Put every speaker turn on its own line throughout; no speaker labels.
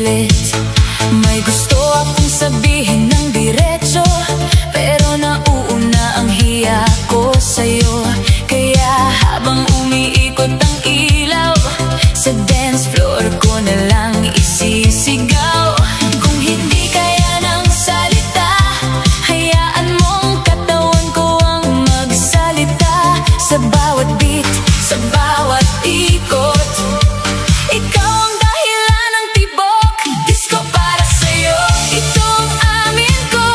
pilit. May gusto akong sabihin ng diretso, pero nauuna ang hiya ko sa'yo. Kaya habang umiikot ang ilaw, sa dance floor ko na lang isisigaw. Kung hindi kaya ng salita, hayaan mong katawan ko ang magsalita. Sa bawat beat, sa bawat ikot, ikaw ang dahilan ng tibok. Disco para sa'yo, ito ang amin ko.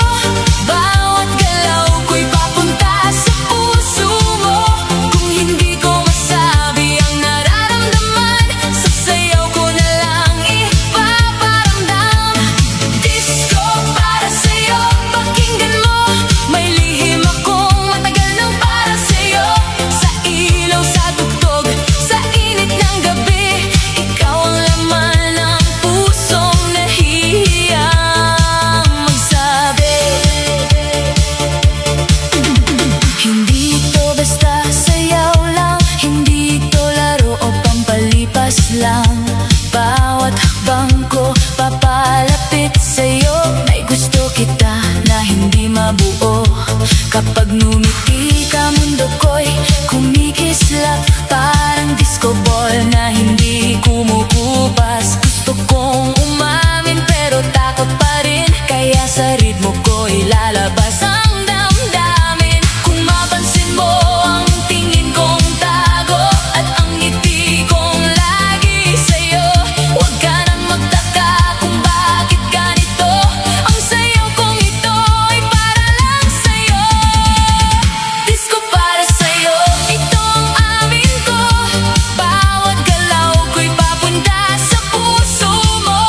Bawat galaw ko'y papunta sa puso mo. Kung hindi ko masabi ang nararamdaman, sasayaw ko na lang ipaparamdam. Disco para sa'yo, pakinggan mo. May lihim akong matagal nang para sa'yo. Sa ilaw, sa tugtog, sa init ng gabi, ikaw ang laman ng pusong nahihiyang magsabi. Hindi ito basta sayaw lang, hindi ito laro o pampalipas lang. Bawat hakbang ko papalapit sa'yo, may gusto kita na hindi mabuo. Kapag ngumiti ka, mundo ko'y kumikislap. Parang disco ball na hindi kumukupas. Gusto kong umamin pero takot pa rin, kaya sa ritmo ko ilalabas ang damdamin. Kung mapansin mo ang tingin kong tago at ang ngiti kong lagi sa'yo, huwag ka nang magtaka kung bakit ganito. Ang sayaw kong ito ay para lang sa'yo. Disco para sa'yo, ito ang amin ko. Bawat galaw ko'y papunta sa puso mo.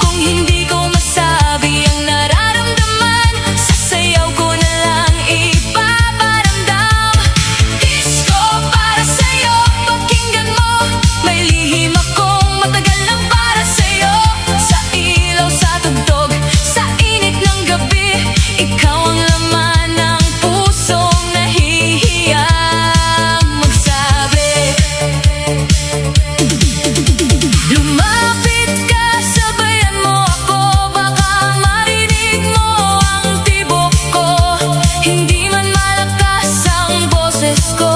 Kung hindi ko masabi ang nararamdaman, sasayaw ko na lang ipaparamdam. Disco para sa'yo, pakinggan mo. May lihim akong matagal nang para sa'yo. Sa ilaw, sa tugtog, sa init ng gabi, ikaw ang laman ng pusong nahihiyang magsabi. Lumapit ka, sabayan mo ako, baka marinig mo ang tibok ko. Hindi man malakas ang boses ko,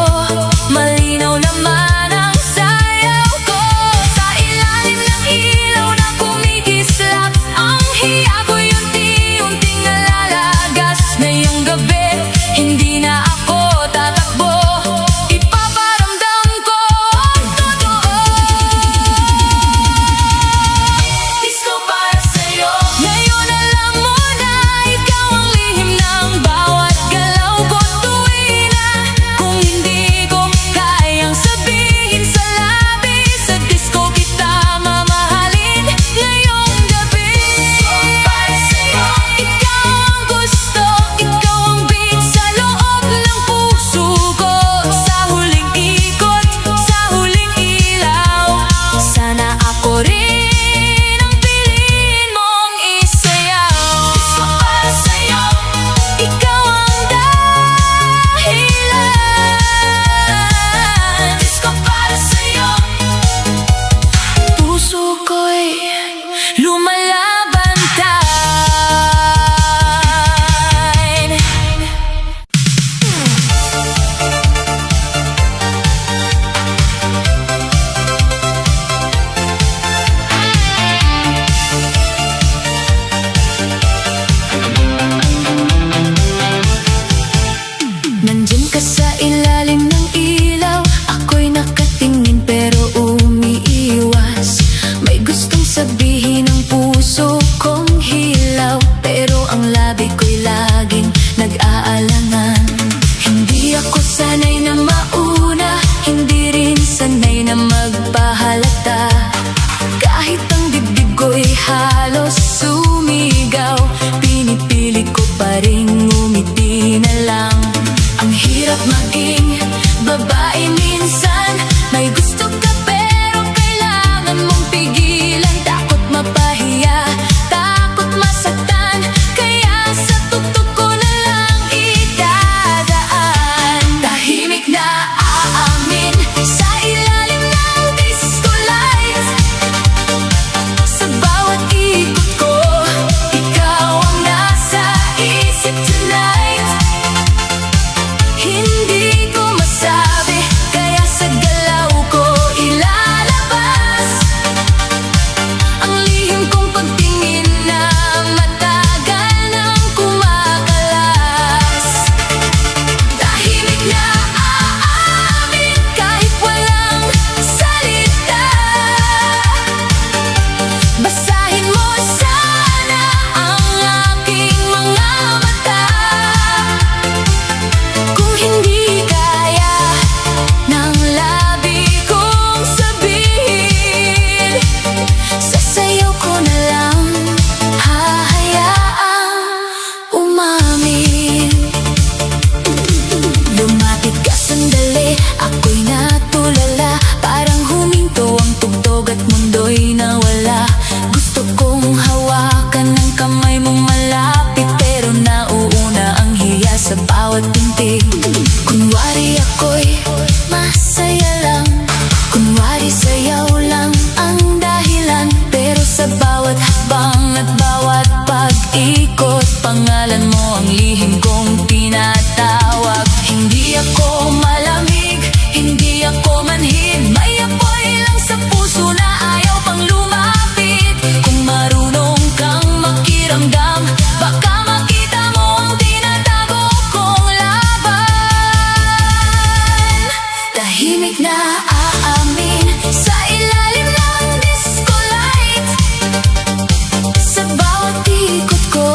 malinaw naman ang sayaw ko. Sa ilalim ng ilaw na kumikislap, ang hiya ko'y unti-unting nalalagas. Ngayong gabi, hindi na ako tatakbo, ipaparamdam ko ang totoo. Disco para sa'yo, ngayon alam mo na ikaw ang lihim ng bawat galaw ko tuwina. Kung hindi ko kayang sabihin sa labi, sa disco kita mamahalin ngayong gabi. Disco para sa'yo, ikaw ang gusto, ikaw ang beat sa loob ng puso ko. Sa huling ikot, sa huling ilaw, sana ako rin ang piliin mong isayaw. Disco para sa'yo, ikaw ang dahilan. Disco para sa'yo, puso ko'y lumalabantay. Nandyan ka sa ilalim ng ilaw, ako'y nakatingin pero umiiwas. May gustong sabihin ang puso kong hilaw, pero ang labi ko'y laging nag-aalangan. Hindi ako sanay na mauna, hindi rin sanay na magpahalata. Kahit ang dibdib ko'y halos sumigaw, pinipilit ko pa rin ngumiti na lang. Ang hirap maging babae minsan, may gusto ka pero kailangan mong pigilan. Takot mapahiya, takot masaktan, kaya sa tugtog ko na lang idadaan. Tahimik na aamin sa ilalim ng disco lights, sa bawat sasayaw ko na lang, hahayaang umamin. Lumapit ka sandali, ako'y natulala, parang huminto ang tugtog at mundo'y nawala. Gusto kong hawakan ng kamay mong malapit, pero nauuna ang hiya sa bawat pintig. Kunwari ako'y masaya lang, kunwari sayaw lang ang dahilan, pero sa bawat hakbang at bawat pag-ikot, pangalan mo ang lihim kong tinatawag. Hindi ako malamig, hindi ako manhid, may apoy lang sa puso na ayaw pang lumapit. Kung marunong kang makiramdam, baka makita mo ang tinatago kong laban. Tahimik na aamin sa ilalim ng disco light, sa bawat ikot ko,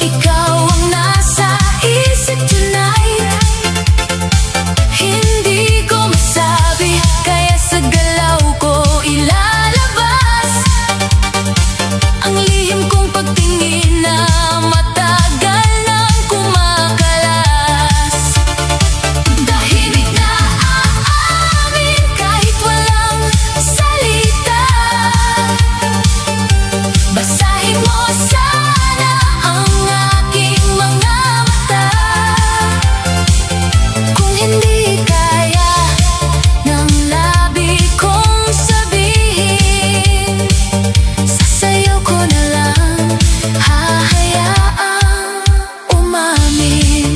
ikaw ang nasa isip tonight. Hindi ko masabi, kaya sa galaw ko ilalabas ang lihim kong pagtingin na matagal nang kumakalas. Tahimik na aamin kahit walang salita, basahin mo sana ang aking mga mata. Kung hindi kaya ng labi kong sabihin, sasayaw ko na lang, hahayaang umamin.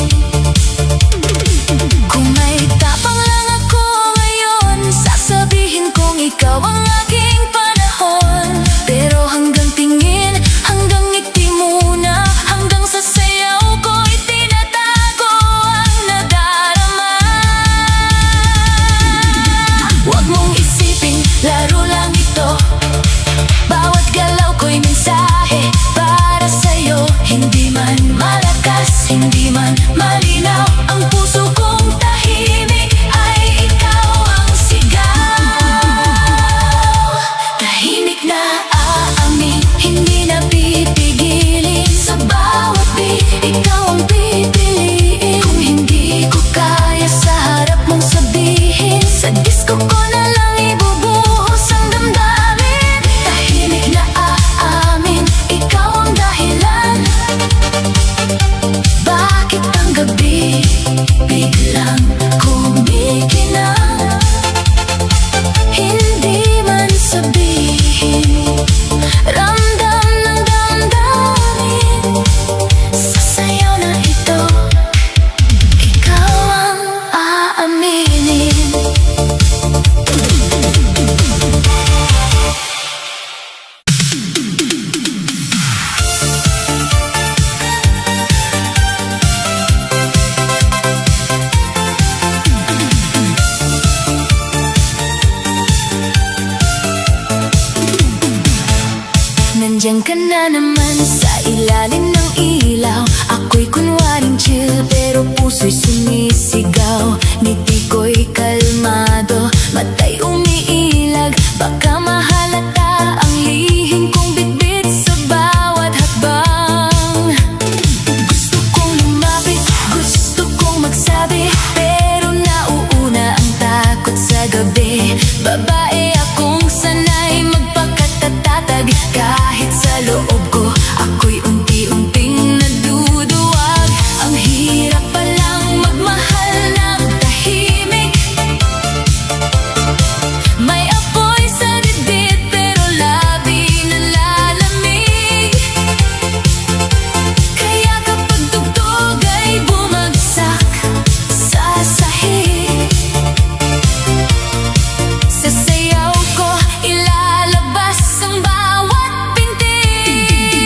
Kung may tapang lang ako ngayon, sasabihin kong ikaw ang aking panahon. Pero hanggang tingin, hanggang ngiti muna, hanggang sa sayaw ko itinatago ang nadarama. Huwag mong isipin, laro lang ito, bawat galaw ko'y mensahe para sa'yo. Hindi man malakas, hindi man malinaw, ang puso kong tahimik ay ikaw ang sigaw. Tahimik na aamin, hindi na pipigilin, sa bawat beat, ikaw ang pipiliin. Kung hindi ko kaya sa harap mong sabihin, sa disco ko na lang ibubuhos ang damdamin. Tahimik na aamin, ikaw ang dahilan, bakit ang gabi biglang kumikinang. Hindi man sabihin, ramdam ng damdamin, sasayaw na ito, ikaw ang aaminin. Nandiyan ka na naman sa ilalim ng ilaw, ako'y kunwaring chill, pero puso'y sumisigaw. Ngiti ko'y kalmado, mata'y umiilag, baka mahalata ang lihim kong bitbit sa bawat hakbang. Gusto kong lumapit, gusto kong magsabi, pero nauuna ang takot sa gabi. Babae akong sanay magpakatatag, kahit sa loob ko ako'y unti-unting naduduwag. Ang hirap palang magmahal ng tahimik, may apoy sa dibdib pero labi nalalamig. Kaya kapag tugtog ay bumagsak sa sahig, sasayaw ko, ilalabas ang bawat pintig.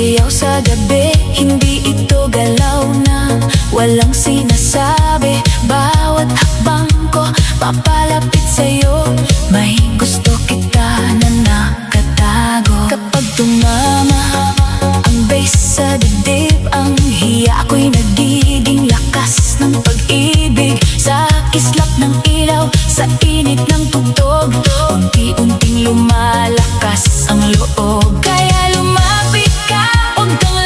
Sayaw sa gabi, hindi ito galaw na walang sinasabi. Bawat hakbang ko, papalapit sa'yo. May gusto kita na nakatago. Kapag tumama ang bass sa dibdib, ang hiya ko'y nagiging lakas ng pag-ibig. Sa kislap ng ilaw, sa init ng tugtog, unti-unting lumalakas ang loob. Kaya lumapit ka, huwag kang